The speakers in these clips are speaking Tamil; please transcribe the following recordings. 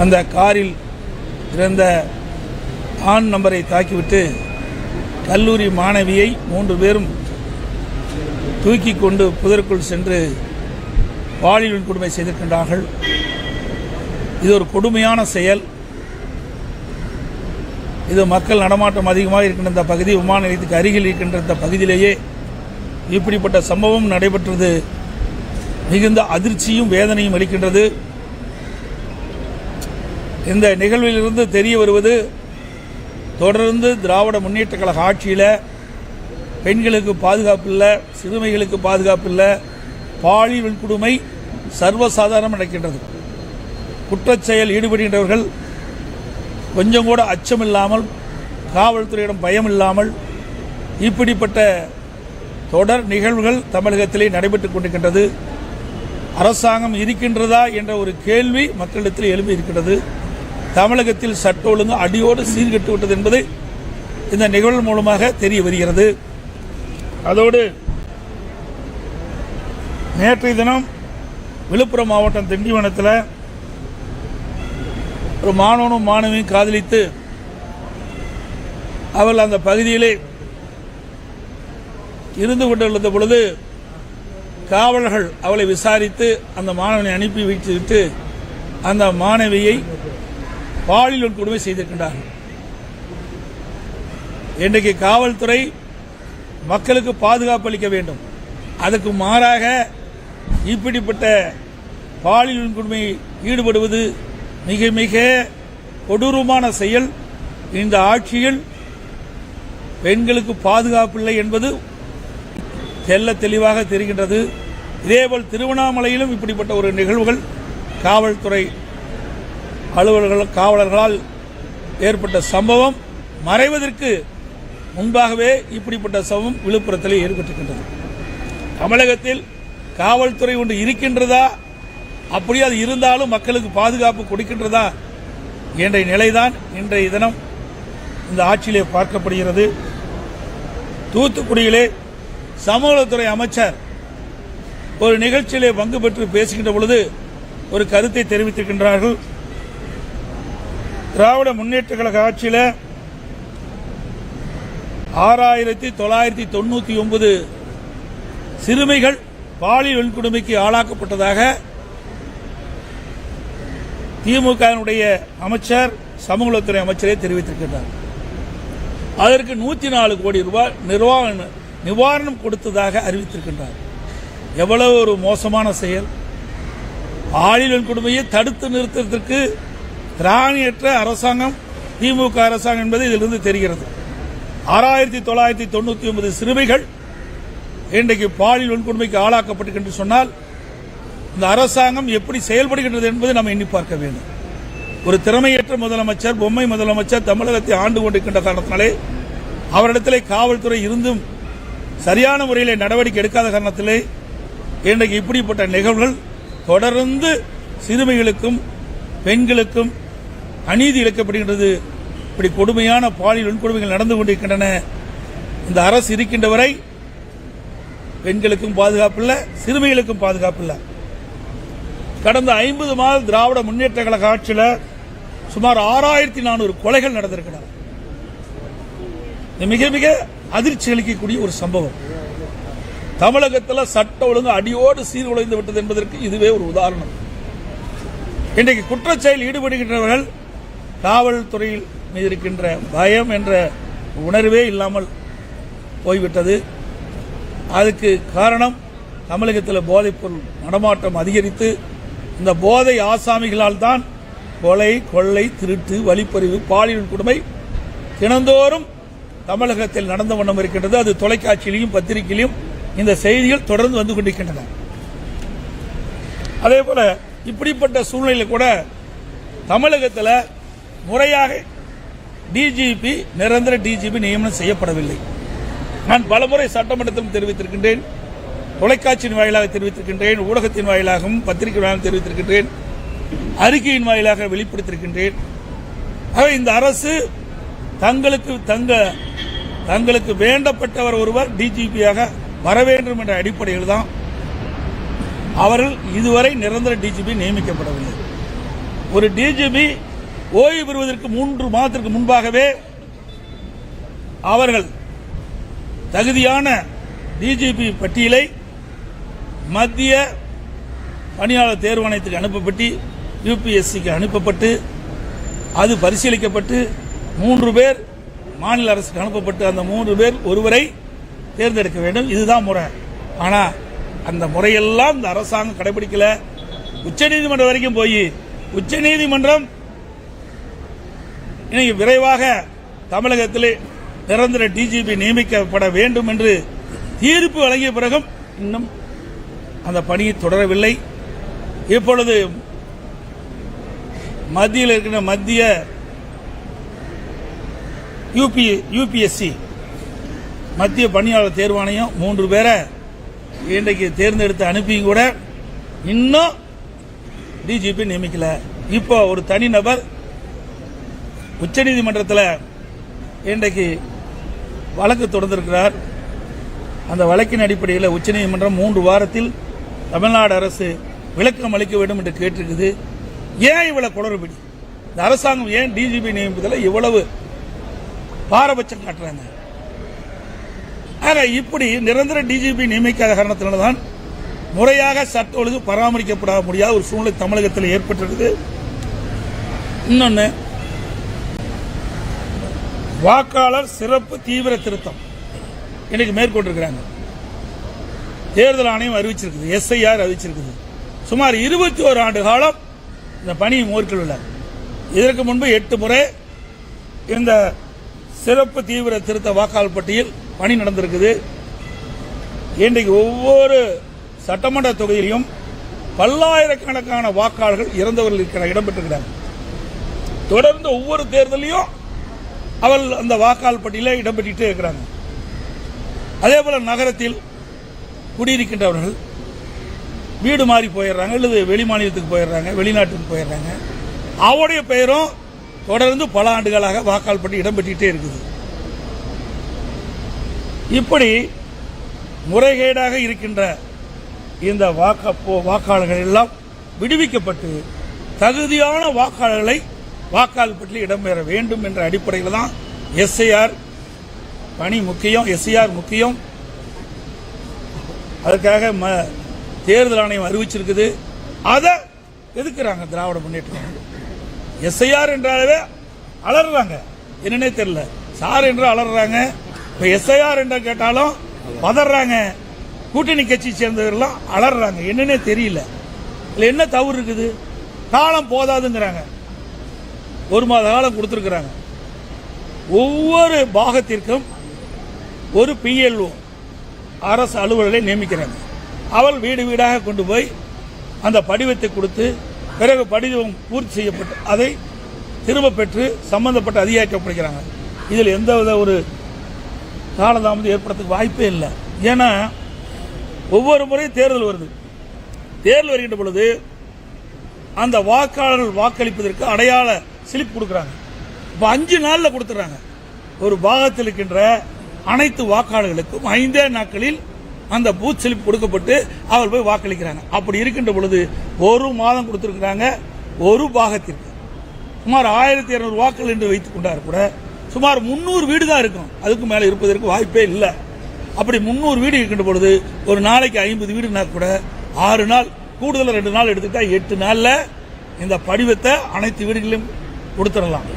அந்த காரில் இருந்த ஆண் நபரை தாக்கிவிட்டு கல்லூரி மாணவியை 3 பேரும் தூக்கி கொண்டு புதருக்குள் சென்று பாலியல் வன்கொடுமை செய்திருக்கின்றார்கள். இது ஒரு கொடுமையான செயல். இது மக்கள் நடமாட்டம் அதிகமாக இருக்கின்ற இந்த பகுதி, விமான நிலையத்துக்கு அருகில் இருக்கின்ற இந்த பகுதியிலேயே இப்படிப்பட்ட சம்பவம் நடைபெற்றது மிகுந்த அதிர்ச்சியும் வேதனையும் அளிக்கின்றது. இந்த நிகழ்விலிருந்து தெரிய வருவது, தொடர்ந்து திராவிட முன்னேற்ற கழக ஆட்சியில் பெண்களுக்கு பாதுகாப்பு இல்லை, சிறுமிகளுக்கு பாதுகாப்பு இல்லை, பாலியல் வன்கொடுமை சர்வசாதாரணம் நடக்கின்றது. குற்றச்செயல் ஈடுபடுகின்றவர்கள் கொஞ்சம் கூட அச்சமில்லாமல், காவல்துறையிடம் பயம் இல்லாமல் இப்படிப்பட்ட தொடர் நிகழ்வுகள் தமிழகத்திலே நடைபெற்றுக் கொண்டிருக்கின்றது. அரசாங்கம் இருக்கின்றதா என்ற ஒரு கேள்வி மக்களிடத்தில் எழுப்பி இருக்கின்றது. தமிழகத்தில் சட்ட ஒழுங்கு அடியோடு சீர்கெட்டு விட்டது என்பது இந்த நிகழ்வு மூலமாக தெரிய வருகிறது. அதோடு நேற்றைய தினம் விழுப்புரம் மாவட்டம் திண்டிவனத்தில் ஒரு மாணவனும் மாணவியும் காதலித்து அவள் அந்த பகுதியிலே இருந்து கொண்டிருந்த பொழுது காவலர்கள் அவளை விசாரித்து அந்த மாணவனை அனுப்பி வைத்துவிட்டு அந்த மாணவியை பாலியல் வன்கொடுமை செய்திருக்கின்றார்கள். இன்றைக்கு காவல்துறை மக்களுக்கு பாதுகாப்பு அளிக்க வேண்டும். அதற்கு மாறாக இப்படிப்பட்ட பாலியல் வன்கொடுமை ஈடுபடுவது மிக மிக கொடூரமான செயல். இந்த ஆட்சியில் பெண்களுக்கு பாதுகாப்பு இல்லை என்பது தெல்ல தெளிவாக தெரிகின்றது. இதேபோல் திருவண்ணாமலையிலும் இப்படிப்பட்ட ஒரு நிகழ்வுகள் காவல்துறை காவலர்களால் ஏற்பட்ட சம்பவம் மறைவதற்கு முன்பாகவே இப்படிப்பட்ட சம்பவம் விழுப்புரத்தில் ஏற்பட்டிருக்கின்றது. தமிழகத்தில் காவல்துறை ஒன்று இருக்கின்றதா, அப்படி அது இருந்தாலும் மக்களுக்கு பாதுகாப்பு கொடுக்கின்றதா என்ற நிலைதான் இன்றைய தினம் இந்த ஆட்சியிலே பார்க்கப்படுகிறது. தூத்துக்குடியிலே சமூகத்துறை அமைச்சர் ஒரு நிகழ்ச்சியிலே பங்கு பெற்று பேசுகின்ற பொழுது ஒரு கருத்தை தெரிவித்திருக்கின்றார்கள். திராவிட முன்னேற்ற கழக ஆட்சியில் 6999 சிறுமிகள் பாலியல் வன்கொடுமைக்கு ஆளாக்கப்பட்டதாக திமுகவினுடைய அமைச்சர், சமூகத்துறை அமைச்சரே தெரிவித்திருக்கிறார். அதற்கு 104 கோடி ரூபாய் நிவாரணம் கொடுத்ததாக அறிவித்திருக்கின்றார். எவ்வளவு ஒரு மோசமான செயல்! பாலியல் வன்கொடுமையை தடுத்து நிறுத்தத்திற்கு திராணியற்ற அரசாங்கம் திமுக அரசாங்கம் என்பது இதிலிருந்து தெரிகிறது. 6999 சிறுமிகள் இன்றைக்கு பாலியல் வன்கொடுமைக்கு ஆளாக்கப்பட்டு சொன்னால் இந்த அரசாங்கம் எப்படி செயல்படுகின்றது என்பதை நாம் எண்ணி பார்க்க வேண்டும். ஒரு திறமையற்ற முதலமைச்சர், பொம்மை முதலமைச்சர் தமிழகத்தை ஆண்டு கொண்டிருக்கின்ற காரணத்தினாலே அவரிடத்திலே காவல்துறை இருந்தும் சரியான முறையில் நடவடிக்கை எடுக்காத காரணத்திலே இன்றைக்கு இப்படிப்பட்ட நிகழ்வுகள் தொடர்ந்து சிறுமிகளுக்கும் பெண்களுக்கும் அநீதி இழைக்கப்படுகின்றது. இப்படி கொடுமையான பாலியல் வன்கொடுமைகள் நடந்து கொண்டிருக்கின்றன. இந்த அரசு இருக்கின்ற வரை பெண்களுக்கும் பாதுகாப்பு இல்லை, சிறுமிகளுக்கும் பாதுகாப்பு இல்லை. கடந்த 50 மாத திராவிட முன்னேற்ற கழக ஆட்சியில் சுமார் 6400 கொலைகள் நடந்திருக்கின்றன. மிக மிக அதிர்ச்சி அளிக்கக்கூடிய ஒரு சம்பவம். தமிழகத்தில் சட்ட ஒழுங்கு அடியோடு சீர்குலைந்து விட்டது என்பதற்கு இதுவே ஒரு உதாரணம். இன்றைக்கு குற்றச்செயல் ஈடுபடுகின்றவர்கள் காவல்துறையில் மீது இருக்கின்ற பயம் என்ற உணர்வே இல்லாமல் போய்விட்டது. அதுக்கு காரணம் தமிழகத்தில் போதைப்பொருள் நடமாட்டம் அதிகரித்து இந்த போதை ஆசாமிகளால் தான் கொலை, கொள்ளை, திருட்டு, வழிப்பறிவு, பாலியல் வன்கொடுமை தினந்தோறும் தமிழகத்தில் நடந்த வண்ணம் இருக்கின்றது. அது தொலைக்காட்சியிலும் பத்திரிகையிலும் இந்த செய்திகள் தொடர்ந்து வந்து கொண்டிருக்கின்றன. அதே போல இப்படிப்பட்ட சூழ்நிலையில் கூட தமிழகத்தில் முறையாக டிஜிபி, நிரந்தர டிஜிபி நியமனம் செய்யப்படவில்லை. நான் பலமுறை சட்டமன்றத்திலும் தெரிவித்திருக்கின்றேன், தொலைக்காட்சியின் வாயிலாக தெரிவித்திருக்கின்றேன், ஊடகத்தின் வாயிலாகவும் பத்திரிகை வாயிலாகவும் தெரிவித்திருக்கின்றேன், அறிக்கையின் வாயிலாக வெளிப்படுத்தியிருக்கின்றேன். இந்த அரசு தங்களுக்கு வேண்டப்பட்டவர் ஒருவர் டிஜிபியாக வர வேண்டும் என்ற அடிப்படையில் தான் அவர்கள் இதுவரை நிரந்தர டிஜிபி நியமிக்கப்படவில்லை. ஒரு டிஜிபி ஓய்வு பெறுவதற்கு 3 மாதத்திற்கு முன்பாகவே அவர்கள் தகுதியான டிஜிபி பட்டியலை மத்திய பணியாளர் தேர்வாணையத்துக்கு அனுப்பப்பட்டு யுபிஎஸ்சிக்கு அனுப்பப்பட்டு அது பரிசீலிக்கப்பட்டு 3 பேர் மாநில அரசுக்கு அனுப்பப்பட்டு அந்த 3 பேர் ஒருவரை தேர்ந்தெடுக்க வேண்டும். இதுதான் முறை. ஆனால் அந்த முறையெல்லாம் இந்த அரசாங்கம் கடைபிடிக்கல. உச்சநீதிமன்றம் வரைக்கும் போய் உச்சநீதிமன்றம் இன்னைக்கு விரைவாக தமிழகத்தில் நிரந்தர டிஜிபி நியமிக்கப்பட வேண்டும் என்று தீர்ப்பு வழங்கிய பிறகும் இன்னும் அந்த பணியை தொடரவில்லை. இப்பொழுது மத்தியில் இருக்கிற மத்திய யுபிஎஸ்சி மத்திய பணியாளர் தேர்வாணையம் 3 பேரை இன்றைக்கு தேர்ந்தெடுத்து அனுப்பியும் கூட இன்னும் டிஜிபி நியமிக்கல. இப்போ ஒரு தனிநபர் உச்சநீதிமன்றத்தில் இன்றைக்கு வழக்கு தொடர்ந்திருக்கிறார். அந்த வழக்கின் அடிப்படையில் உச்சநீதிமன்றம் 3 வாரத்தில் தமிழ்நாடு அரசு விளக்கம் அளிக்க வேண்டும் என்று கேட்டிருக்குது. ஏன் இவ்வளவு குளறுபடி? இந்த அரசாங்கம் ஏன் டிஜிபி நியமிப்பதில் இவ்வளவு பாரபட்சம் காட்டுறாங்க? இப்படி நிரந்தர டிஜிபி நியமிக்காத காரணத்தினால்தான் முறையாக சட்ட ஒழுங்கு பராமரிக்கப்பட முடியாத ஒரு சூழ்நிலை தமிழகத்தில் ஏற்பட்டிருக்குது. இன்னொன்னு, வாக்காளர் சிறப்பு தீவிர திருத்தம் இன்னைக்கு மேற்கொண்டிருக்கிறாங்க. தேர்தல் ஆணையம் அறிவிச்சிருக்குது, எஸ்ஐஆர் அறிவிச்சிருக்குது. சுமார் 21 ஆண்டு காலம் இந்த பணியை மேற்கொள்ள. இதற்கு முன்பு 8 முறை இந்த சிறப்பு தீவிர திருத்த வாக்காளர் பட்டியல் பணி நடந்திருக்குது. இன்றைக்கு ஒவ்வொரு சட்டமன்ற தொகுதியிலும் பல்லாயிரக்கணக்கான வாக்காளர்கள் இறந்தவர்கள் இடம்பெற்றிருக்கிறார்கள். தொடர்ந்து ஒவ்வொரு தேர்தலையும் அவர்கள் அந்த வாக்காளர் பட்டியலில் இடம்பெற்றே இருக்கிறாங்க. அதே போல நகரத்தில் குடியிருக்கின்றவர்கள் வீடு மாறி போயிடுறாங்க, அல்லது வெளி மாநிலத்துக்கு போயிடுறாங்க, வெளிநாட்டுக்கு போயிடுறாங்க. அவருடைய பெயரும் தொடர்ந்து பல ஆண்டுகளாக வாக்காளர் பட்டியல் இடம்பெற்றே இருக்குது. இப்படி முறைகேடாக இருக்கின்ற இந்த வாக்காளர்கள் எல்லாம் விடுவிக்கப்பட்டு தகுதியான வாக்காளர்களை வாக்காளர் பட்டியலில் இடம்பெற வேண்டும் என்ற அடிப்படையில் தான் எஸ்ஐஆர் பணி முக்கியம், எஸ்ஐஆர் முக்கியம். அதற்காக தேர்தல் ஆணையம் அறிவிச்சிருக்குது. அதை எதுக்குறாங்க திராவிட முன்னேற்றம். எஸ்ஐஆர் என்றாலே அலறாங்க, என்னன்னே தெரியல. சார் என்று அலறாங்க. இப்ப எஸ்ஐஆர் என்று கேட்டாலும் பதறாங்க. கூட்டணி கட்சி சேர்ந்தவர்கள்லாம் அலறாங்க, என்னன்னே தெரியல. இல்ல என்ன தவறு இருக்குது? காலம் போதாதுங்கிறாங்க. 1 மாத காலம் கொடுத்திருக்கிறாங்க. ஒவ்வொரு பாகத்திற்கும் ஒரு பிஎல்ஓ அரசு அலுவலரை நியமிக்கிறாங்க. அவள் வீடு வீடாக கொண்டு போய் அந்த படிவத்தை கொடுத்து பிறகு படிவம் பூர்த்தி செய்யப்பட்டு அதை திரும்ப பெற்று சம்பந்தப்பட்ட அதிகாரிக்கப்படுகிறாங்க. இதில் எந்தவித ஒரு காலதாமதம் ஏற்படுறதுக்கு வாய்ப்பே இல்லை. ஏன்னா ஒவ்வொரு முறையும் தேர்தல் வருது. தேர்தல் வருகின்ற பொழுது அந்த வாக்காளர்கள் வாக்களிப்பதற்கு அடையாள ஸ்லிப் கொடுக்குறாங்க. இப்போ 5 நாளில் கொடுத்துறாங்க. ஒரு பாகத்தில் இருக்கின்ற அனைத்து வாக்காளர்களுக்கும் 5 நாட்களில் அந்த பூத் ஸ்லிப் கொடுக்கப்பட்டு அவர் போய் வாக்களிக்கிறாங்க. அப்படி இருக்கின்ற பொழுது 1 மாதம் கொடுத்திருக்கிறாங்க. ஒரு பாகத்திற்கு சுமார் 1200 வாக்குகள் என்று வைத்துக் கொண்டார் கூட சுமார் 300 வீடு தான் இருக்கும். அதுக்கு மேல இருப்பதற்கு வாய்ப்பே இல்லை. அப்படி 300 வீடு இருக்கின்ற பொழுது ஒரு நாளைக்கு 50 வீடுனா கூட 6 நாள் கூடுதல் 2 நாள் எடுத்துட்டா 8 நாள்ல இந்த படிவத்தை அனைத்து வீடுகளிலும் கொடுத்துடலாம்.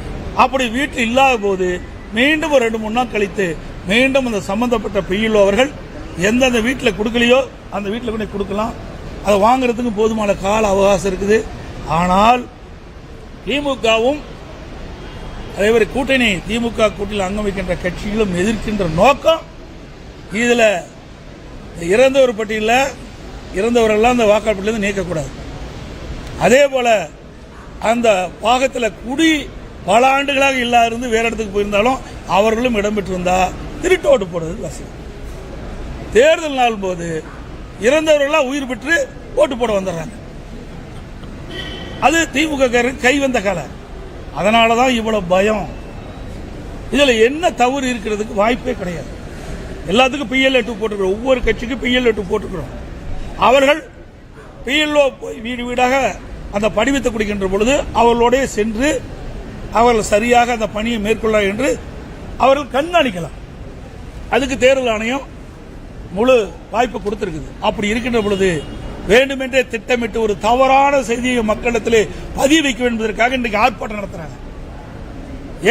அப்படி வீட்டில் இல்லாத போது மீண்டும் ஒரு 2-3 நாள் கழித்து மீண்டும் அந்த சம்பந்தப்பட்ட பிஎல்ஓ அவர்கள் எந்தெந்த வீட்டில் கொடுக்கலையோ அந்த வீட்டில் கூட கொடுக்கலாம். அதை வாங்குறதுக்கு போதுமான கால அவகாசம் இருக்குது. ஆனால் திமுகவும் அதேமாதிரி கூட்டணி திமுக கூட்டணியில் அங்கம் வைக்கின்ற கட்சிகளும் எதிர்க்கின்ற நோக்கம் இதுல இறந்தவர் பட்டியலில் இறந்தவரெல்லாம் அந்த வாக்காளர் பட்டியலிருந்து நீக்கக்கூடாது. அதே போல அந்த பாகத்தில் குடி பல ஆண்டுகளாக இல்லாத வேற இடத்துக்கு போயிருந்தாலும் அவர்களும் இடம்பெற்றிருந்தா திருட்டு ஓட்டு போடுறது வசதி. தேர்தல் நாள் போது இறந்தவர்கள்லாம் உயிர் பெற்று ஓட்டு போட வந்துடுறாங்க. அது திமுக கை வந்த காலம். அதனாலதான் இவ்வளவு பயம். இதுல என்ன தவறு இருக்கிறதுக்கு வாய்ப்பே கிடையாது. எல்லாத்துக்கும் PL2 போட்டுக்கிறோம். ஒவ்வொரு கட்சிக்கும் PL2 போட்டுக்கிறோம். அவர்கள் PLO போய் வீடு வீடாக அந்த படிவத்தை கொடுக்கின்ற பொழுது அவர்களோட சென்று அவர்கள் சரியாக அந்த பணியை மேற்கொள்ள என்று அவர்கள் கண்காணிக்கலாம். அதுக்கு தேர்தல் ஆணையம் முழு வாய்ப்பு கொடுத்திருக்குது. அப்படி இருக்கின்ற பொழுது வேண்டுமென்றே திட்டமிட்டு ஒரு தவறான செய்தியை மக்களிடத்திலே பதிய வைக்க வேண்டும் என்பதற்காக இன்றைக்கு ஆர்ப்பாட்டம் நடத்துறாங்க.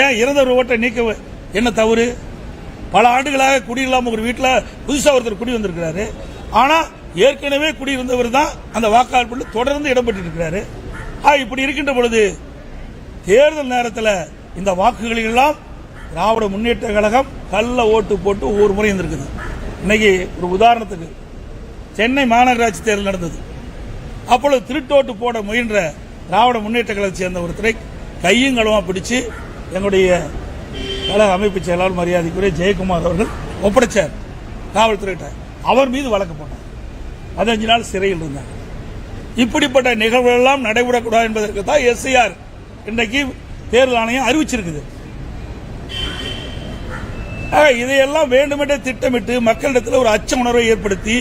ஏன் இறந்தவர் ஓட்டை நீக்க என்ன தவறு? பல ஆண்டுகளாக குடியில்லாம ஒரு வீட்டில் புதுசா ஒருத்தர் குடி வந்திருக்கிறாரு. ஆனா ஏற்கனவே குடியிருந்தவர் தான் அந்த வாக்காளர் தொடர்ந்து இடம்பெற்று இருக்கிறாரு. இப்படி இருக்கின்ற பொழுது தேர்தல் நேரத்தில் இந்த வாக்குகளில் எல்லாம் திராவிட முன்னேற்ற கழகம் கள்ள ஓட்டு போட்டு ஒவ்வொரு முறை இருந்திருக்குது. இன்னைக்கு ஒரு உதாரணத்துக்கு சென்னை மாநகராட்சி தேர்தல் நடந்தது. அப்பொழுது திருட்டோட்டு போட முயன்ற திராவிட முன்னேற்ற கழகத்தை சேர்ந்த ஒருத்தரை கையும் களமா பிடிச்சு எங்களுடைய கழக அமைப்பு செயலாளர் மரியாதைக்குரிய ஜெயக்குமார் அவர்கள் ஒப்படைச்சார் காவல்துறையிட்ட. அவர் மீது வழக்கு போட்டார். 15 நாள் சிறையில் இருந்தார். இப்படிப்பட்ட நிகழ்வுகள் எல்லாம் நடைபெறக்கூடாது என்பதற்கு தான் எஸ்ஐஆர் இன்றைக்கு தேர்தல் ஆணையம் அறிவிச்சிருக்குது. இதையெல்லாம் வேண்டுமென்றே திட்டமிட்டு மக்களிடத்தில் ஒரு அச்ச உணர்வை ஏற்படுத்தி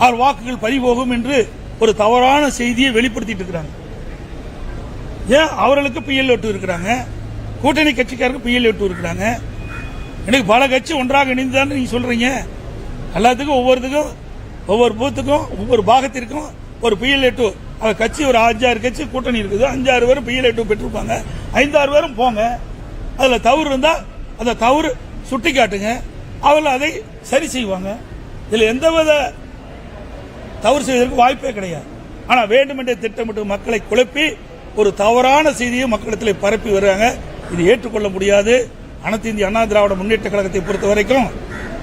அவர் வாக்குகள் பறிபோகும் என்று ஒரு தவறான செய்தியை வெளிப்படுத்திட்டு இருக்கிறாங்க. ஏன் அவர்களுக்கு பிஎல் ஓட்டு இருக்கிறாங்க, கூட்டணி கட்சிக்காரருக்கு பிஎல் ஓட்டு இருக்கிறாங்க. எனக்கு பல கட்சி ஒன்றாக இணைந்துதான் நீங்க சொல்றீங்க. எல்லாத்துக்கும் ஒவ்வொருத்துக்கும் ஒவ்வொரு பூத்துக்கும் ஒவ்வொரு பாகத்திற்கும் ஒரு பிஎல்2 கட்சி ஒரு 5-6 கட்சி கூட்டணி இருக்குது. 5-6 பேரும் பிஎல்2 பெற்றிருப்பாங்க. 5-6 பேரும் போங்க. அதுல தவறு இருந்தா அந்த தவறு சுட்டி காட்டுங்க. அவர்கள் அதை சரி செய்வாங்க. இதுல எந்தவித தவறு செய்வதற்கு வாய்ப்பே கிடையாது. ஆனா வேண்டுமென்றே திட்டமிட்டு மக்களை குழப்பி ஒரு தவறான செய்தியை மக்களிடத்தில் பரப்பி வருவாங்க. இது ஏற்றுக்கொள்ள முடியாது. அனைத்து இந்திய அண்ணா திராவிட முன்னேற்ற கழகத்தை பொறுத்த வரைக்கும்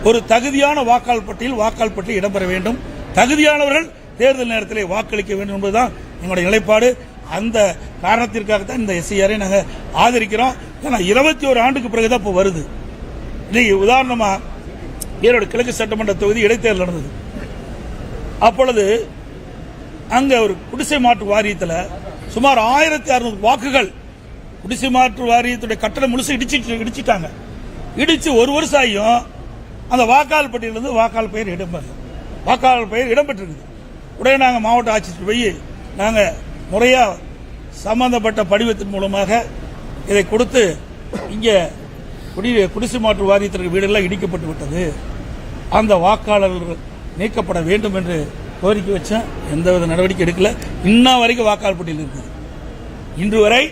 ஒரு தகுதியான வாக்காளர் பட்டியல் இடம்பெற வேண்டும். தகுதியானவர்கள் தேர்தல் நேரத்தில் வாக்களிக்க வேண்டும் என்பதுதான் எங்களுடைய நிலைப்பாடு. அந்த காரணத்திற்காகத்தான் இந்த எஸ்ஐஆரை நாங்கள் ஆதரிக்கிறோம். ஏன்னா 21 ஆண்டுக்கு பிறகுதான் இப்போ வருது. இன்னைக்கு உதாரணமா ஈரோடு கிழக்கு சட்டமன்ற தொகுதி இடைத்தேர்தல் நடந்தது. அப்பொழுது அங்க ஒரு குடிசை மாற்று வாரியத்தில் சுமார் 1600 வாக்குகள் குடிசை மாற்று வாரியத்துடைய கட்டணம் முழுசு இடிச்சிட்டாங்க. இடிச்சு ஒரு வருஷம் ஆகியும் அந்த வாக்காளர் பட்டியலிருந்து வாக்காளர் பெயர் இடம்பெற்றிருக்குது. உடனே நாங்கள் மாவட்ட ஆட்சியர் போய் நாங்கள் முறையா சம்பந்தப்பட்ட படிவத்தின் மூலமாக இதை கொடுத்து இங்கே குடிசை மாற்று வாரியத்திற்கு வீடெல்லாம் இடிக்கப்பட்டு விட்டது, அந்த வாக்காளர்கள் நீக்கப்பட வேண்டும் என்று கோரிக்கை வச்சேன். எந்தவித நடவடிக்கை எடுக்கல. இன்ன வரைக்கும் வாக்காளர் பட்டியல் இருக்குது. இன்று வரை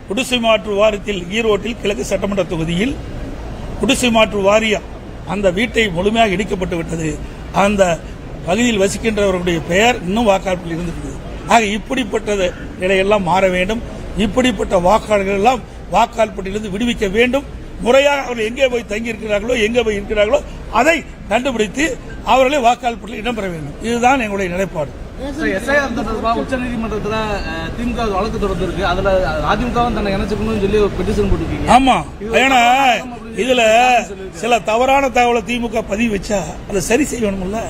குடிசை மாற்று வாரியத்தில் ஈரோட்டில் கிழக்கு சட்டமன்ற தொகுதியில் குடிசை மாற்று வாரியம் அந்த வீட்டை முழுமையாக இடிக்கப்பட்டு விட்டது. அந்த பகுதியில் வசிக்கின்றவர்களுடைய பெயர் இன்னும் வாக்காளர் பட்டியலில் இருந்திருக்குது. ஆக இப்படிப்பட்ட நிலையெல்லாம் மாற வேண்டும். இப்படிப்பட்ட வாக்காளர்கள் எல்லாம் வாக்காளர் பட்டியலிருந்து விடுவிக்க வேண்டும். முறையாக அவர்கள் எங்கே போய் தங்கி இருக்கிறார்களோ அதை கண்டுபிடித்து அவர்களை வாக்காளர் பட்டியலில் இடம்பெற வேண்டும். இதுதான் எங்களுடைய நிலைப்பாடு. உச்சநீதிமன்றத்தில் திமுக வழக்கு தொடர்ந்து இருக்கு. அதுல அதிமுக தன்னை இணைச்சுக்கணும்னு சொல்லி ஒரு பெட்டிஷன் போட்டிருக்கீங்க. ஆமா, ஏன்னா இதுல சில தவறான தகவலை திமுக பதிவு வச்சா அதை சரி செய்யணும்ல.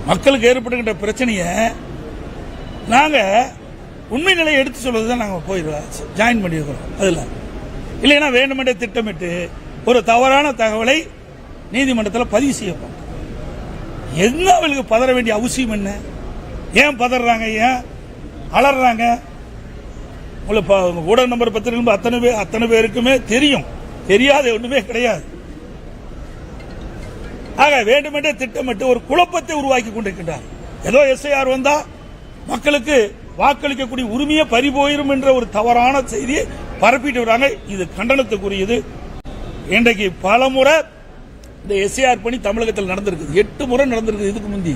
மக்களுக்கு ஏற்படுகின்ற பிரச்சனைய நாங்க உண்மை நிலையை எடுத்து சொல்றதுதான் நாங்க போயிடுவோம், ஜாயின் பண்ணிருக்கிறோம். அதுல இல்லைன்னா வேண்டுமென்றே திட்டமிட்டு ஒரு தவறான தகவலை நீதிமன்றத்தில் பதிவு செய்யப்படும். என்ன அவளுக்கு பதற வேண்டிய அவசியம் என்ன? ஏன் பதறாங்க? ஏன் அலறாங்க? ஊடக நம்பர் பத்திரிகை அத்தனை பேருக்குமே தெரியும். தெரியாத ஒண்ணுமே கிடையாது. ஆக வேண்டுமென்றே திட்டமிட்டு ஒரு குழப்பத்தை உருவாக்கி கொண்டிருக்கின்றார். ஏதோ எஸ்ஐஆர் வந்தா மக்களுக்கு வாக்களிக்கக்கூடிய உரிமையை பறிபோயிரும் என்ற ஒரு தவறான செய்தியை பரப்பிட்டு வராங்க. இது கண்டனத்துக்குரியது. இன்றைக்கு பல முறை இந்த எஸ்ஐஆர் பணி தமிழகத்தில் நடந்திருக்குது. 8 முறை நடந்திருக்குது இதுக்கு முந்தி.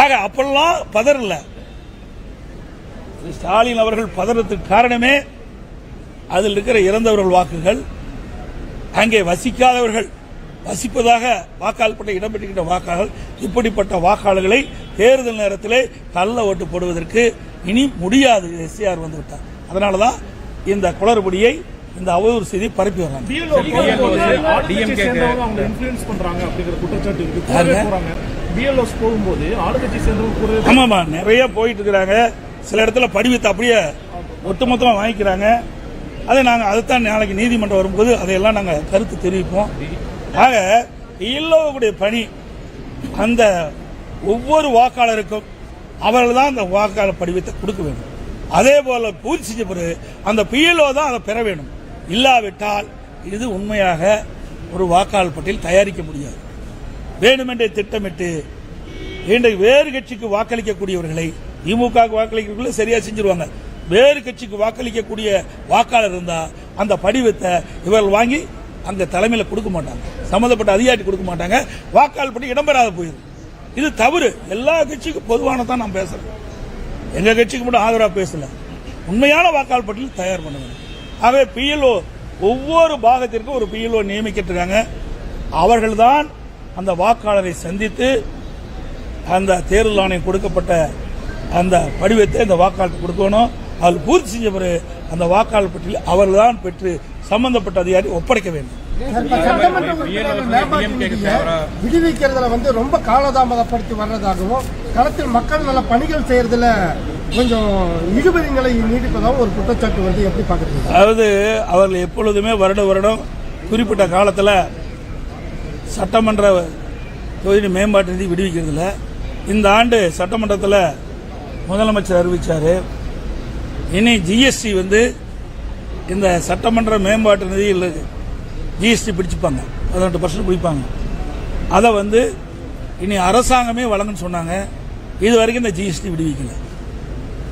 ஆக அப்பெல்லாம் பதறல. ஸ்டாலின் அவர்கள் பதறதுக்கு காரணமே அதில் இருக்கிற இறந்தவர்கள் வாக்குகள், அங்கே வசிக்காதவர்கள் வசிப்பதாக வாக்காளர் பட்டியலில் இடம்பெற்றிருக்கின்ற வாக்காளர்கள், இப்படிப்பட்ட வாக்காளர்களை தேர்தல் நேரத்திலே கள்ள ஓட்டு போடுவதற்கு இனி முடியாது. எஸ்ஐஆர் வந்துவிட்டார். அதனாலதான் இந்த குளறுபடியை, இந்த அவதூறு செய்தி பரப்பி வராங்க. ஆமாமா, நிறைய போயிட்டு இருக்கிறாங்க. சில இடத்துல படிவத்தை அப்படியே ஒட்டுமொத்தமா வாங்கிக்கிறாங்க. அதை நாங்கள் அதைத்தான் நாளைக்கு நீதிமன்றம் வரும்போது அதையெல்லாம் நாங்கள் கருத்து தெரிவிப்போம். ஆக இல்லக்கூடிய பணி அந்த ஒவ்வொரு வாக்காளருக்கும் அவர்கள் தான் அந்த வாக்காளர் படிவத்தை கொடுக்க வேண்டும். அதே போல பூர்த்தி செஞ்ச பிறகு அந்த பிஎல்ஓ தான் அதை பெற வேண்டும். இல்லாவிட்டால் இது உண்மையாக ஒரு வாக்காளர் பட்டியல் தயாரிக்க முடியாது. வேண்டுமென்றே திட்டமிட்டு இன்றைக்கு வேறு கட்சிக்கு வாக்களிக்கக்கூடியவர்களை திமுக வாக்களிக்கிறவர்கள சரியா செஞ்சிருவாங்க. வேறு கட்சிக்கு வாக்களிக்கக்கூடிய வாக்காளர் இருந்தா அந்த படிவத்தை இவர்கள் வாங்கி அங்க தலைமையில் கொடுக்க மாட்டாங்க, சம்பந்தப்பட்ட அதிகாரி கொடுக்க மாட்டாங்க, வாக்காளர் பட்டியல் இடம்பெறாத போயிடும். இது தவறு. எல்லா கட்சிக்கும் பொதுவானதான் நான் பேசுறேன். எங்க கட்சிக்கு மட்டும் ஆதரவா பேசல. உண்மையான வாக்காளர் பட்டியல் தயார் பண்ண வேண்டும். ஆகவே பிஎல்ஓ ஒவ்வொரு பாகத்திற்கும் ஒரு பிஎல்ஓ நியமிக்கிட்டு அவர்கள்தான் அந்த வாக்காளரை சந்தித்து அந்த தேர்தல் ஆணையம் கொடுக்கப்பட்ட அந்த படிவத்தை அந்த வாக்காளருக்கு கொடுக்கணும். அதில் பூர்த்தி செஞ்ச பிறகு அந்த வாக்காளர் பட்டியல் அவர்கள்தான் பெற்று சம்பந்தப்பட்ட அதிகாரி ஒப்படைக்க வேண்டும். விடுவிக்கிறதுல ரொம்ப காலதாமதப்படுத்தி வர்றதாகவும் களத்தில் மக்கள் நல பணிகள் செய்யறதுல கொஞ்சம் இழுபறிகளை நீடிப்பதாகவும் ஒரு குற்றச்சாட்டு எப்படி பாக்குறீங்க? அதாவது அவர்கள் எப்பொழுதுமே வருடம் குறிப்பிட்ட காலத்தில் சட்டமன்ற தொகுதி மேம்பாட்டு நிதி விடுவிக்கிறதுல இந்த ஆண்டு சட்டமன்றத்தில் முதலமைச்சர் அறிவிச்சாரு. இனி ஜிஎஸ்டி இந்த சட்டமன்ற மேம்பாட்டு நிதியில் ஜிஎஸ்டி பிடிச்சுப்பாங்க, 18% பிடிப்பாங்க. அதை இனி அரசாங்கமே வழங்குன்னு சொன்னாங்க. இது வரைக்கும் இந்த ஜிஎஸ்டி விடுவிக்கல.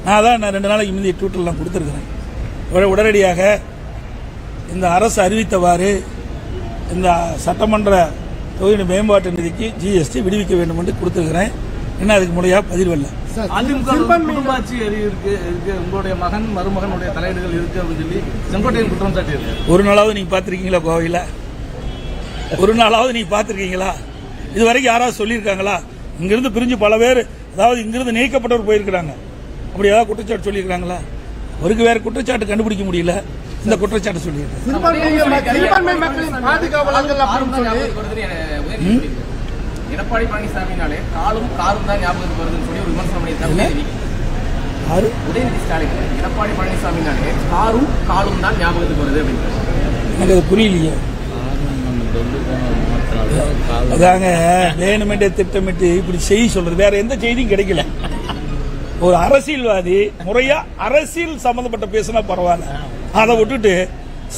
நான் அதான் 2 நாளைக்கு முந்தைய ட்விட்டர்ல நான் கொடுத்துருக்கிறேன். உடனடியாக இந்த அரசு அறிவித்தவாறு இந்த சட்டமன்ற தொகுதி மேம்பாட்டு நிதிக்கு ஜிஎஸ்டி விடுவிக்க வேண்டும் என்று கொடுத்துருக்கிறேன். இன்னும் அதுக்கு முறையாக பதில் வரல. உங்களுடைய மகன் மருமகனுடைய தலையீடுகள் இருக்கு அப்படின்னு சொல்லி செங்கோட்டையன் குற்றம் சாட்டியிருக்கு. ஒரு நாளாவது நீங்க பாத்திருக்கீங்களா? கோவையில் ஒரு நாளாவது நீங்க பாத்திருக்கீங்களா? இது வரைக்கும் யாராவது சொல்லியிருக்காங்களா? இங்கிருந்து பிரிஞ்சு பல பேர், அதாவது இங்கிருந்து நீக்கப்பட்டவர் போயிருக்கிறாங்க. அப்படி ஏதாவது குற்றச்சாட்டு சொல்லியிருக்காங்களா? அவருக்கு வேற குற்றச்சாட்டு கண்டுபிடிக்க முடியல. இந்த குற்றச்சாட்டு சொல்லியிருக்காங்க. எடப்பாடி பழனிசாமினாலே காலும் காரும் தான் ஞாபகத்துக்கு வருதுன்னு சொல்லி ஒரு விமர்சனம் பண்ணியிருக்காங்க. உதயநிதி ஸ்டாலின் எடப்பாடி பழனிசாமினாலே காரும் காலும் தான் ஞாபகத்துக்கு வருது அப்படின்னு எனக்கு அது புரியலையே. அதாங்க வேணுமென்றே திட்டமிட்டு இப்படி செய்தி சொல்றது. வேற எந்த செய்தியும் கிடைக்கல. ஒரு அரசியல்வாதி முறையா அரசியல் சம்பந்தப்பட்ட பேசினா பரவாயில்ல, அதை விட்டுட்டு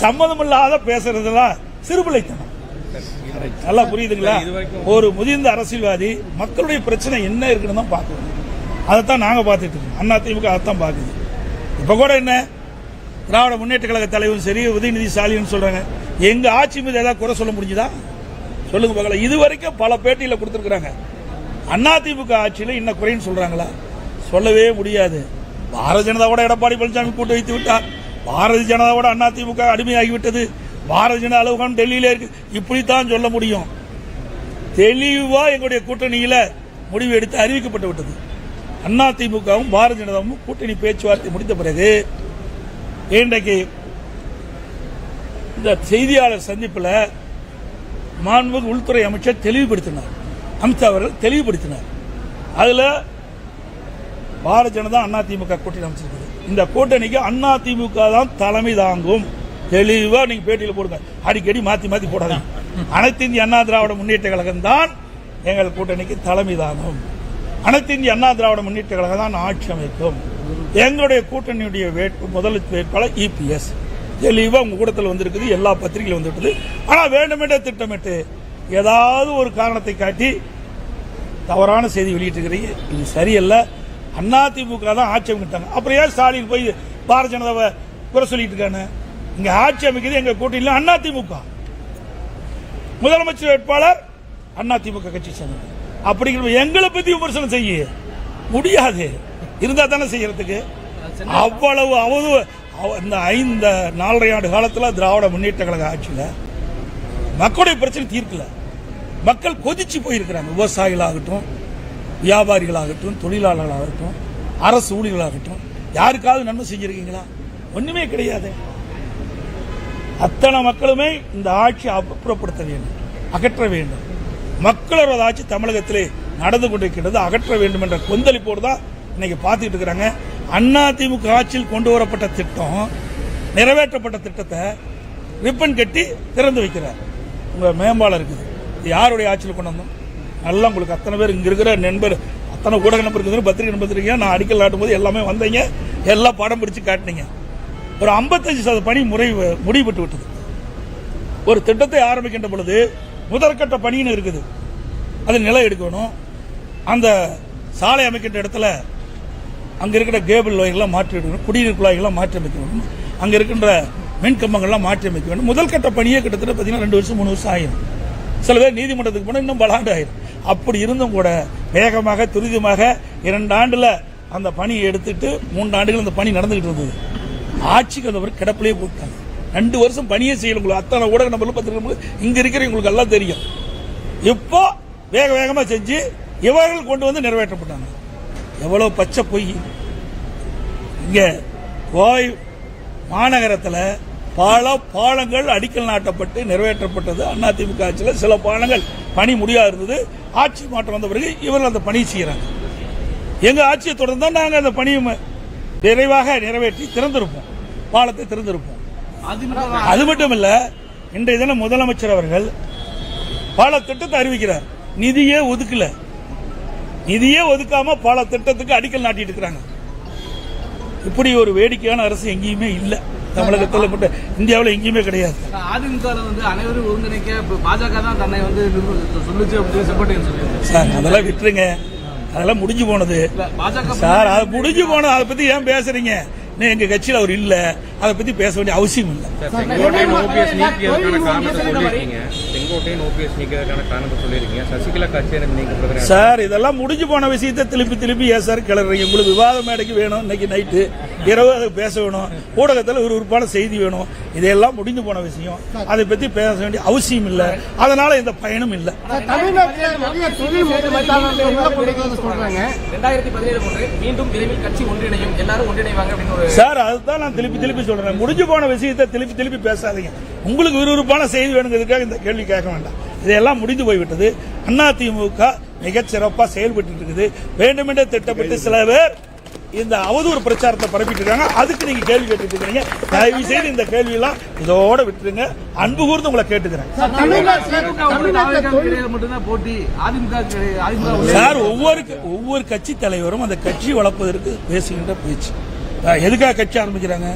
சம்பந்தம் இல்லாத பேசுறதுலாம் சிறுபிள்ளைத்தனம். நல்லா புரியுதுங்களா? ஒரு முதிர்ந்த அரசியல்வாதி மக்களுடைய பிரச்சனை என்ன இருக்குன்னு தான் பார்க்கணும். அதைத்தான் நாங்க பார்த்துட்டு இருக்கோம். அதிமுக அதைத்தான் பார்க்குது. இப்ப கூட என்ன திராவிட முன்னேற்ற கழக தலைவரும் சரி, உதயநிதி ஸ்டாலின் சொல்றாங்க, எங்க ஆட்சி மீது ஏதாவது குறை சொல்ல முடிஞ்சுதா? சொல்லுங்க பார்க்கலாம். இது வரைக்கும் பல பேட்டியில கொடுத்திருக்காங்க. அதிமுக ஆட்சியில இன்ன குறைன்னு சொல்றாங்களா? சொல்லவே முடியாது. பாரதிய ஜனதாவோட எடப்பாடி பழனிசாமி கூட்டு வைத்து விட்டார். பாரதிய ஜனதாவோட அதிமுக அடிமையாகிவிட்டது. பாரதிய ஜனதா அலுவலகம் டெல்லியில இருக்கு. இப்படித்தான் சொல்ல முடியும். தெளிவா எங்களுடைய கூட்டணியில முடிவு எடுத்து அறிவிக்கப்பட்டு விட்டது. அதிமுகவும் பாரதிய ஜனதாவும் கூட்டணி பேச்சுவார்த்தை முடித்த பிறகு இன்றைக்கு இந்த செய்தியாளர் சந்திப்பில் மாண்புமிகு உள்துறை அமைச்சர் தெளிவுபடுத்தினார். அமித்ஷா அவர்கள் தெளிவுபடுத்தினார். அதுல பாரதிய ஜனதா அதிமுக கூட்டணி அமைச்சிருக்குது. இந்த கூட்டணிக்கு அதிமுக தான் தலைமை தாங்கும். தெளிவா நீங்க பேட்டியில் போடுங்க. அடிக்கடி மாத்தி போடாதீங்க. அனைத்து இந்திய அண்ணா திராவிட முன்னேற்ற கழகம் தான் எங்கள் கூட்டணிக்கு தலைமை தாங்கும். அனைத்து இந்திய அண்ணா திராவிட முன்னேற்ற கழகம் தான் ஆட்சி அமைக்கும். எங்களுடைய கூட்டணியுடைய முதல் வேட்பாளர் இபிஎஸ். தெளிவா உங்க கூட்டத்தில் வந்திருக்குது, எல்லா பத்திரிகையிலும் வந்துவிட்டது. ஆனா வேண்டுமென்றே திட்டமிட்டு ஏதாவது ஒரு காரணத்தை காட்டி தவறான செய்தி வெளியிட்டிருக்கிறீங்க. இது சரியல்ல. அதிமுக தான் ஆட்சி அமைக்கிட்டாங்க. அப்புறம் ஏன் ஸ்டாலின் போய் பாரதிய ஜனதாவை குறை சொல்லிட்டு இருக்காங்க? இங்க ஆட்சி அமைக்கிறது எங்க கூட்டணியில அதிமுக. முதலமைச்சர் வேட்பாளர் அதிமுக கட்சி சேர்ந்தது. அப்படிங்கிற எங்களை பத்தி விமர்சனம் செய்ய முடியாது. இருந்தா தானே செய்யறதுக்கு. அவ்வளவு இந்த 4.5 ஆண்டு காலத்தில் திராவிட முன்னேற்ற கழக ஆட்சியில் மக்களுடைய பிரச்சனை தீர்க்கல. மக்கள் கொதிச்சு போயிருக்கிறாங்க. விவசாயிகளாகட்டும், வியாபாரிகளாகட்டும், தொழிலாளர்களாகட்டும், அரசு ஊழியர்களாகட்டும், யாருக்காவது நன்மை செஞ்சிருக்கீங்களா? ஒண்ணுமே கிடையாது. அத்தனை மக்களுமே இந்த ஆட்சி அப்புறப்படுத்த வேண்டும், அகற்ற வேண்டும். மக்களோட ஆட்சி தமிழகத்திலே நடந்து கொண்டிருக்கிறது, அகற்ற வேண்டும் என்ற கொந்தளிப்போடு தான் இன்னைக்கு பார்த்துட்டு இருக்கிறாங்க. அதிமுக ஆட்சியில் கொண்டு வரப்பட்ட திட்டம், நிறைவேற்றப்பட்ட திட்டத்தை ரிப்பன் கட்டி திறந்து வைக்கிறார். உங்க மேம்பாலம் இருக்குது. யாருடைய ஆட்சியில் கொண்டு வந்தோம்? நல்லா உங்களுக்கு அத்தனை பேர் இங்க இருக்கிற நண்பர் அத்தனை ஊடக நம்பர் இருக்குது, பத்திரிகை நம்பர் இருக்கீங்க. நான் அடிக்கல் நாட்டும் போது எல்லாமே வந்தீங்க, எல்லாம் படம் பிடிச்சு காட்டினீங்க. ஒரு 55% பணி முடிவுபட்டு விட்டது. ஒரு திட்டத்தை ஆரம்பிக்கின்ற பொழுது முதற்கட்ட பணின்னு இருக்குது, அது நிலம் எடுக்கணும். அந்த சாலை அமைக்கின்ற இடத்துல அங்க இருக்கிற கேபிள் வயர்லாம் மாற்றி எடுக்கணும், குடிநீர் குழாய்கள்லாம் மாற்றி அமைக்க வேண்டும், அங்க இருக்கின்ற மின் கம்பங்கள்லாம் மாற்றி அமைக்க வேண்டும். முதல் கட்ட பணியே கிட்டத்தட்ட பார்த்தீங்கன்னா 2 வருஷம் 3 வருஷம் ஆயிரும். சில பேர் நீதிமன்றத்துக்கு போனால் இன்னும் பல ஆண்டு ஆயிரும். அப்படி இருந்தும் கூட வேகமாக துரிதமாக 2 ஆண்டுல அந்த பணியை எடுத்துட்டு 3 ஆண்டுகள் அந்த பணி நடந்துகிட்டு இருந்தது. ஆட்சிக்கு அந்த கிடப்பிலேயே போட்டாங்க. 2 வருஷம் பணியே செய்யல. உங்களுக்கு அத்தனை ஊடக நம்பர் பத்திரிகை இங்க இருக்கிறவங்களுக்கு எல்லாம் தெரியும். இப்போ வேக வேகமா செஞ்சு இவர்கள் கொண்டு வந்து நிறைவேற்றப்பட்டாங்க. எவ்வளவு பச்சை பொய்! இங்க கோவை மாநகரத்தில் பல பாலங்கள் அடிக்கல் நாட்டப்பட்டு நிறைவேற்றப்பட்டது. அதிமுக ஆட்சியில் சில பாலங்கள் பணி முடியாது இருந்தது. ஆட்சி மாற்றம் வந்த பிறகு இவர்கள் அந்த பணி செய்யறாங்க. எங்க ஆட்சியை தொடர்ந்தா நாங்கள் அந்த பணியை விரைவாக நிறைவேற்றி திறந்திருப்போம், பாலத்தை திறந்திருப்போம். அது மட்டும் இல்ல, இன்றைய தினம் முதலமைச்சர் அவர்கள் பல திட்டத்தை அறிவிக்கிறார். நிதியே ஒதுக்கல, நிதியே ஒதுக்காம பல திட்டத்துக்கு அடிக்கல் நாட்டிட்டு இருக்கிறாங்க. இப்படி ஒரு வேடிக்கையான அரசு எங்கேயுமே இல்ல, தமிழகத்தில் மட்டும், இந்தியாவில் எங்கேயுமே கிடையாது. அதிமுக வந்து அனைவரும் ஒருங்கிணைக்க பாஜக தான் தன்னை வந்து சொல்லுச்சு அப்படின்னு செப்பட்டேன் சார். அதெல்லாம் விட்டுருங்க, அதெல்லாம் முடிஞ்சு போனது சார். அது முடிஞ்சு போனது, அதை பத்தி ஏன் பேசுறீங்க? எங்க கட்சியில் அவர் இல்ல, அதை பத்தி பேச வேண்டிய அவசியம் இல்லை. செங்கோட்டையன் ஓபிஎஸ் நீக்கிறதுக்கான காரணத்தை சொல்லிருக்கீங்க. சசிகலா கட்சி நீக்கப்படுறது சார். இதெல்லாம் முடிஞ்சு போன விஷயத்தை திருப்பி ஏன் சார் கிளறீங்க? உங்களுக்கு விவாத மேடைக்கு வேணும், இன்னைக்கு நைட்டு இரவு அதை பேச வேணும், ஊடகத்தில் விறுவிறுப்பான செய்தி வேணும். இதெல்லாம் முடிஞ்சு போன விஷயம், அதை பத்தி பேச வேண்டிய அவசியம் இல்லை. அதனால இந்த பயனும் இல்லை. 2017 மீண்டும் விரைவில் கட்சி ஒன்றிணையும், எல்லாரும் ஒன்றிணைவாங்க அப்படின்னு சார். அதுதான் நான் திருப்பி சொல்றேன். முடிஞ்சு போன விஷயத்தை திருப்பி பேசாதீங்க. உங்களுக்கு விறுவிறுப்பான செய்தி வேணுங்கிறதுக்காக இந்த கேள்வி கேட்க வேண்டாம். இதெல்லாம் முடிந்து போய்விட்டது. அதிமுக மிகச் சிறப்பா செயல்பட்டு இருக்குது. வேண்டுமென்றே திட்டப்பட்டு சில பேர் இந்த அவதூறு பிரச்சாரத்தை பரப்பிட்டு இருக்காங்க. அதுக்கு நீங்க கேள்வி கேட்டுட்டு இருக்கீங்க. தயவு செய்து இந்த கேள்வி எல்லாம் இதோட விட்டுருங்க. அன்பு கூர்ந்து உங்களை கேட்டுக்கிறேன் சார். ஒவ்வொரு கட்சி தலைவரும் அந்த கட்சி வளர்ப்பதற்கு பேசுகின்ற பேச்சு. எதுக்காக கட்சி ஆரம்பிக்கிறாங்க?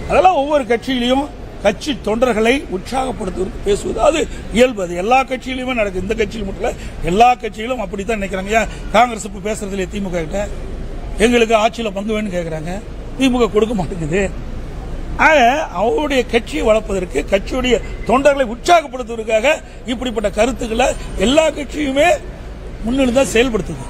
அதெல்லாம் ஒவ்வொரு கட்சியிலையும் கட்சி தொண்டர்களை உற்சாகப்படுத்துவதற்கு பேசுவது அது இயல்பு. அது எல்லா கட்சியிலுமே நடக்குது. இந்த கட்சியில் மட்டும் இல்ல, எல்லா கட்சியிலும் அப்படித்தான் நினைக்கிறாங்க. ஏன் காங்கிரஸ் இப்ப பேசுறதுல திமுக கிட்ட எங்களுக்கு ஆட்சியில் பங்கு வேணும்னு கேட்கிறாங்க, திமுக கொடுக்க மாட்டேங்குது. அவருடைய கட்சியை வளர்ப்பதற்கு, கட்சியுடைய தொண்டர்களை உற்சாகப்படுத்துவதற்காக இப்படிப்பட்ட கருத்துக்களை எல்லா கட்சியுமே முன்னிலைதான் செயல்படுத்துது.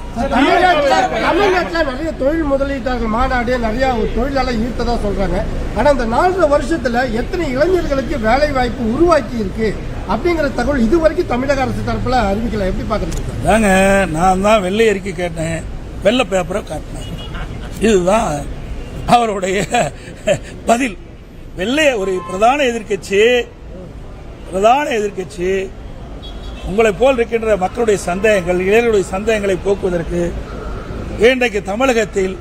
தமிழ்நாட்டில் நிறைய தொழில் முதலீட்டாளர்கள் மாநாடு நிறைய தொழிலாளர் ஈர்த்ததா சொல்றாங்க. ஆனா இந்த 4 வருஷத்துல எத்தனை இளைஞர்களுக்கு வேலை வாய்ப்பு உருவாக்கி இருக்கு அப்படிங்கிற தகவல் இதுவரைக்கும் தமிழக அரசு தரப்புல அறிவிக்கல. எப்படி பாக்குறீங்க? தாங்க, நான் தான் வெள்ளை அறிக்கை கேட்டேன், வெள்ளை பேப்பரை காட்டினேன். இதுதான் அவருடைய பதில். வெள்ளை ஒரு பிரதான எதிர்க்கட்சி உங்களை போல் இருக்கின்ற மக்களுடைய சந்தேகங்கள், இளைஞர்களுடைய சந்தேகங்களை போக்குவதற்கு இன்றைக்கு தமிழகத்தில்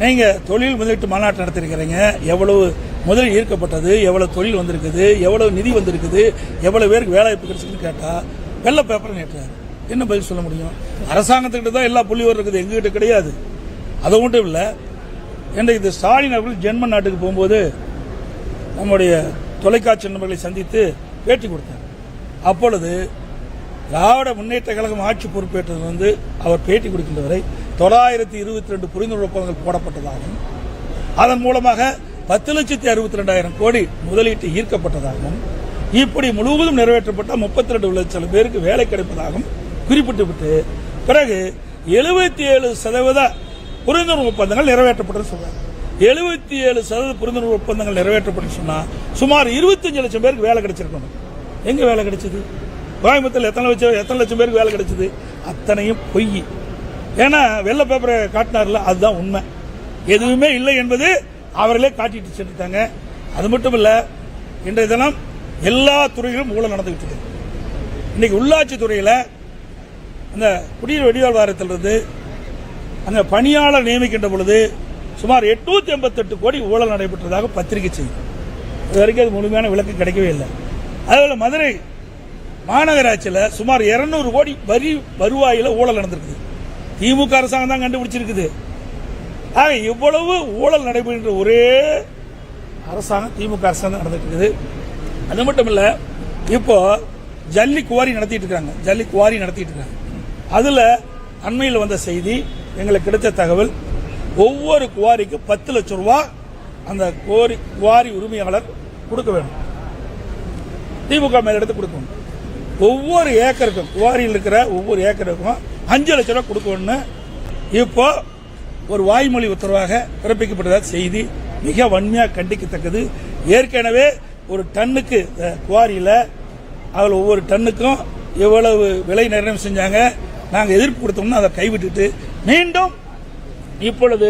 நீங்க தொழில் முதலீட்டு மாநாட்டு நடத்திருக்கிறீங்க. எவ்வளவு முதலில் ஈர்க்கப்பட்டது, எவ்வளவு தொழில் வந்திருக்குது, எவ்வளவு நிதி வந்திருக்குது, எவ்வளவு பேருக்கு வேலை வாய்ப்பு கிடைச்சிருக்குன்னு கேட்டா வெள்ளை பேப்பர் நேற்றாரு. என்ன பதில் சொல்ல முடியும்? அரசாங்கத்துக்கிட்ட தான் எல்லா புள்ளிவரம் இருக்குது, எங்ககிட்ட கிடையாது. அது மட்டும் இல்லை, இன்றைக்கு இந்த ஸ்டாலின் அவர்கள் ஜெர்மன் நாட்டுக்கு போகும்போது நம்முடைய தொலைக்காட்சி நண்பர்களை சந்தித்து பேட்டி கொடுத்தார். அப்பொழுது திராவிட முன்னேற்ற கழகம் ஆட்சி பொறுப்பேற்றது அவர் பேட்டி கொடுக்கின்ற வரை 922 புரிந்துணர்வு ஒப்பந்தங்கள் போடப்பட்டதாகவும், அதன் மூலமாக 10,62,000 கோடி முதலீட்டு ஈர்க்கப்பட்டதாகவும், இப்படி முழுவதும் நிறைவேற்றப்பட்ட 32 லட்சம் பேருக்கு வேலை கிடைப்பதாகவும் குறிப்பிட்டு பிறகு 77% புரிந்துணர்வு ஒப்பந்தங்கள் நிறைவேற்றப்பட்டது சொல்றாங்க. 77% புரிந்துணர்வு ஒப்பந்தங்கள் நிறைவேற்றப்பட்டு சொன்னா சுமார் 25 லட்சம் பேருக்கு வேலை கிடைச்சிருக்கணும். எங்க வேலை கிடைச்சது? கோயம்புத்தூர்ல எத்தனை லட்சம் பேருக்கு வேலை கிடைச்சது? அத்தனையும் பொய். ஏன்னா வெள்ளை பேப்பரை காட்டினார்ல, அதுதான் உண்மை. எதுவுமே இல்லை என்பது அவர்களே காட்டிட்டு சென்றுட்டாங்க. அது மட்டும் இல்ல, இன்றைய தினம் எல்லா துறையிலும் ஊழல் நடந்துகிட்டு இருக்கு. இன்னைக்கு உள்ளாட்சி துறையில அந்த குடிநீர் வடிகால் வாரியத்திலிருந்து அந்த பணியாளர் நியமிக்கின்ற பொழுது சுமார் 888 கோடி ஊழல் நடைபெற்றதாக பத்திரிகை செய்தி. இது வரைக்கும் அது முழுமையான விளக்கம் கிடைக்கவே இல்லை. அதேபோல மதுரை மாநகராட்சியில் சுமார் 200 கோடி வரி வருவாயில ஊழல் நடந்திருக்கு. திமுக அரசாங்கம் தான் கண்டுபிடிச்சிருக்குது. ஆக இவ்வளவு ஊழல் நடைபெறுகின்ற ஒரே அரசாங்கம் திமுக அரசாங்கம் நடந்துட்டு இருக்குது. அது மட்டும் இல்ல, இப்போ ஜல்லி குவாரி நடத்திட்டு இருக்காங்க. அதுல அண்மையில் வந்த செய்தி, எங்களுக்கு கிடைத்த தகவல், ஒவ்வொரு குவாரிக்கு 10 லட்சம் ரூபாய் அந்த குவாரி உரிமையாளர் கொடுக்க வேண்டும். திமுக மேல எடுத்து கொடுக்கணும். ஒவ்வொரு ஏக்கருக்கும், குவாரியில் இருக்கிற ஒவ்வொரு ஏக்கருக்கும் 5 லட்சம் ரூபாய் கொடுக்கணும்னு இப்போ ஒரு வாய்மொழி உத்தரவாக பிறப்பிக்கப்பட்டதாக செய்தி. மிக வன்மையாக கண்டிக்கத்தக்கது. ஏற்கனவே ஒரு டன்னுக்கு குவாரியில் அதில் ஒவ்வொரு டன்னுக்கும் எவ்வளவு விலை நிர்ணயம் செஞ்சாங்க, நாங்கள் எதிர்ப்பு கொடுத்தோம்னா அதை கைவிட்டுட்டு மீண்டும் இப்பொழுது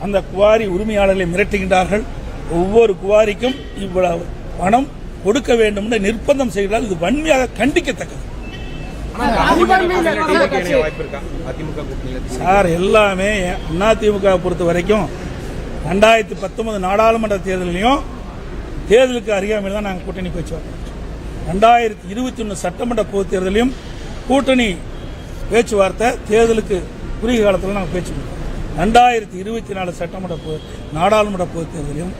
அந்த குவாரி உரிமையாளர்களை மிரட்டுகின்றார்கள். ஒவ்வொரு குவாரிக்கும் இவ்வளவு பணம் கொடுக்க வேண்டும் என்று நிர்பந்தம் செய்கிறார். இது வன்மையாக கண்டிக்கத்தக்கது. வாய்ப்பு இருக்கா அதிமுக கூட்டணியில்? சார், எல்லாமே அதிமுக பொறுத்த வரைக்கும் 2019 நாடாளுமன்ற தேர்தலையும் தேர்தலுக்கு அறியாமையில் தான் நாங்கள் கூட்டணி பேச்சுவார்த்தை. 2021 சட்டமன்ற பொதுத் தேர்தலையும் கூட்டணி பேச்சுவார்த்தை, தேர்தலுக்கு குறுகிய காலத்தில் நாங்கள் பேச்சு கொடுத்தோம். 2024 சட்டமன்ற நாடாளுமன்ற பொதுத் தேர்தலையும்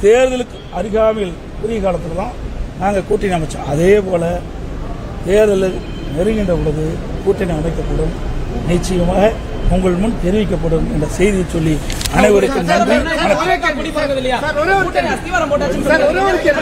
தேர்தலுக்கு அருகாமையில் குறுகிய காலத்தில் தான் நாங்கள் கூட்டணி அமைச்சோம். அதே போல தேர்தல் நெருங்கின்ற பொழுது கூட்டணி அமைக்கப்படும், நிச்சயமாக உங்கள் முன் தெரிவிக்கப்படும் என்ற செய்தியை சொல்லி அனைவருக்கும் நன்றி. சார், ஒரே ஒரு கேள்வி.